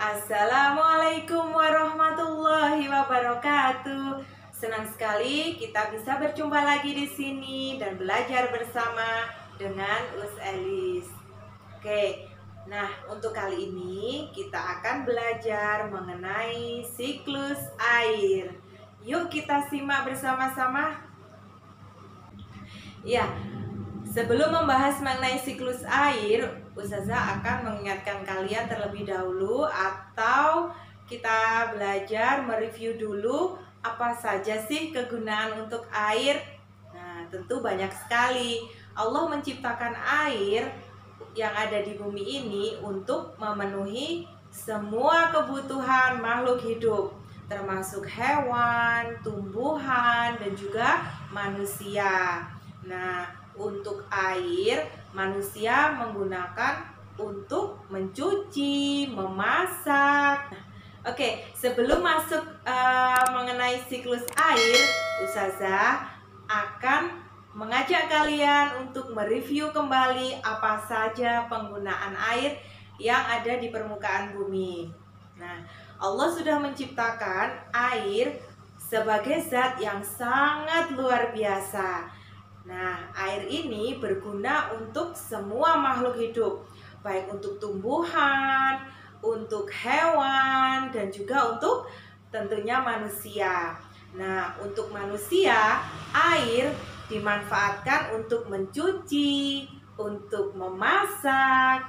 Assalamualaikum warahmatullahi wabarakatuh. Senang sekali kita bisa berjumpa lagi di sini dan belajar bersama dengan Us Elis. Oke, nah untuk kali ini kita akan belajar mengenai siklus air. Yuk kita simak bersama-sama. Ya, sebelum membahas mengenai siklus air, Ustazah akan mengingatkan kalian terlebih dahulu atau kita belajar mereview dulu apa saja sih kegunaan untuk air. Nah, tentu banyak sekali. Allah menciptakan air yang ada di bumi ini untuk memenuhi semua kebutuhan makhluk hidup, termasuk hewan, tumbuhan, dan juga manusia. Nah, untuk air, manusia menggunakan untuk mencuci, memasak. Oke, sebelum masuk mengenai siklus air, Ustazah akan mengajak kalian untuk mereview kembali apa saja penggunaan air yang ada di permukaan bumi. Nah, Allah sudah menciptakan air sebagai zat yang sangat luar biasa. Nah, air ini berguna untuk semua makhluk hidup, baik untuk tumbuhan, untuk hewan, dan juga untuk tentunya manusia. Nah, untuk manusia, air dimanfaatkan untuk mencuci, untuk memasak,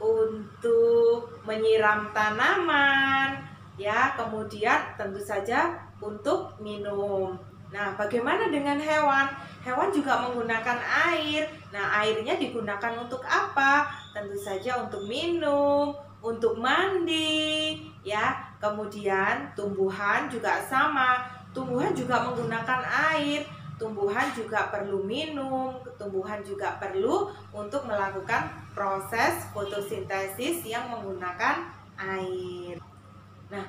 untuk menyiram tanaman, ya, kemudian tentu saja untuk minum. Nah, bagaimana dengan hewan? Hewan juga menggunakan air. Nah, airnya digunakan untuk apa? Tentu saja untuk minum, untuk mandi, ya. Kemudian tumbuhan juga sama. Tumbuhan juga menggunakan air. Tumbuhan juga perlu minum. Tumbuhan juga perlu untuk melakukan proses fotosintesis yang menggunakan air. Nah,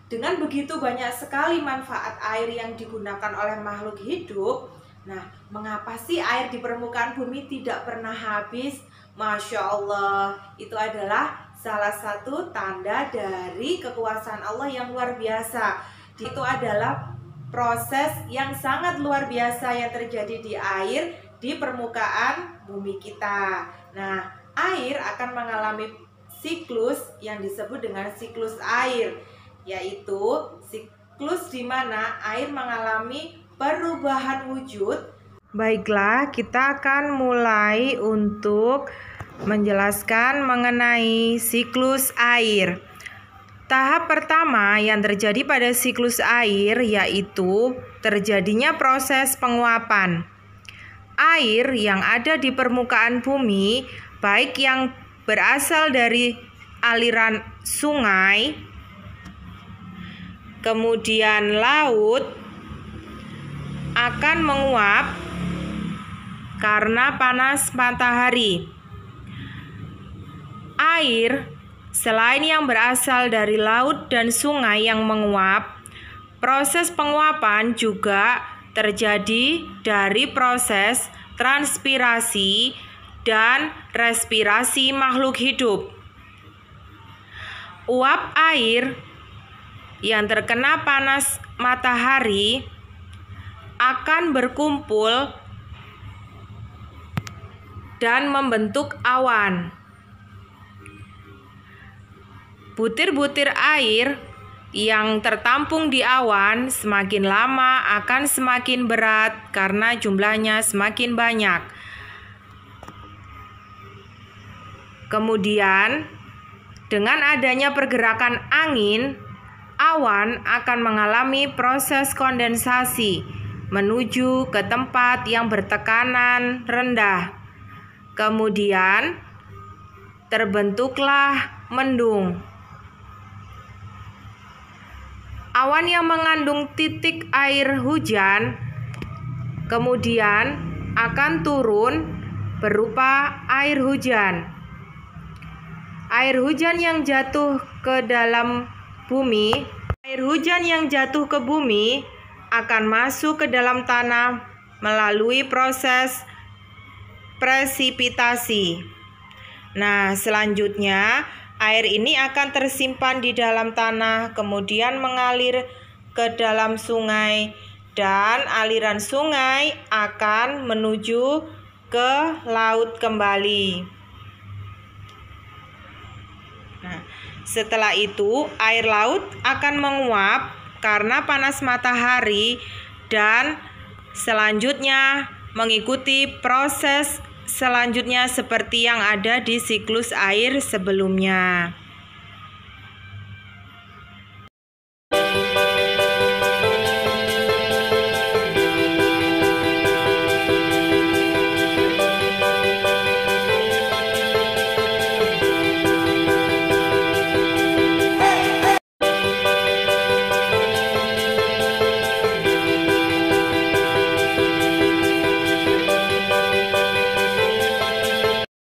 dengan begitu banyak sekali manfaat air yang digunakan oleh makhluk hidup, nah, mengapa sih air di permukaan bumi tidak pernah habis? Masya Allah, itu adalah salah satu tanda dari kekuasaan Allah yang luar biasa. Itu adalah proses yang sangat luar biasa yang terjadi di air di permukaan bumi kita. Nah, air akan mengalami siklus yang disebut dengan siklus air, yaitu siklus di mana air mengalami perubahan wujud. Baiklah, kita akan mulai untuk menjelaskan mengenai siklus air. Tahap pertama yang terjadi pada siklus air yaitu terjadinya proses penguapan. Air yang ada di permukaan bumi, baik yang berasal dari aliran sungai, kemudian laut, akan menguap karena panas matahari. Air selain yang berasal dari laut dan sungai yang menguap, proses penguapan juga terjadi dari proses transpirasi dan respirasi makhluk hidup. Uap air yang terkena panas matahari akan berkumpul dan membentuk awan. Butir-butir air yang tertampung di awan semakin lama akan semakin berat karena jumlahnya semakin banyak. Kemudian, dengan adanya pergerakan angin, awan akan mengalami proses kondensasi menuju ke tempat yang bertekanan rendah. Kemudian, terbentuklah mendung. Awan yang mengandung titik air hujan kemudian akan turun berupa air hujan. Air hujan yang jatuh ke dalam bumi, air hujan yang jatuh ke bumi akan masuk ke dalam tanah melalui proses presipitasi. Nah, selanjutnya Air ini akan tersimpan di dalam tanah, kemudian mengalir ke dalam sungai, dan aliran sungai akan menuju ke laut kembali. Nah, setelah itu air laut akan menguap karena panas matahari dan selanjutnya mengikuti proses selanjutnya seperti yang ada di siklus air sebelumnya.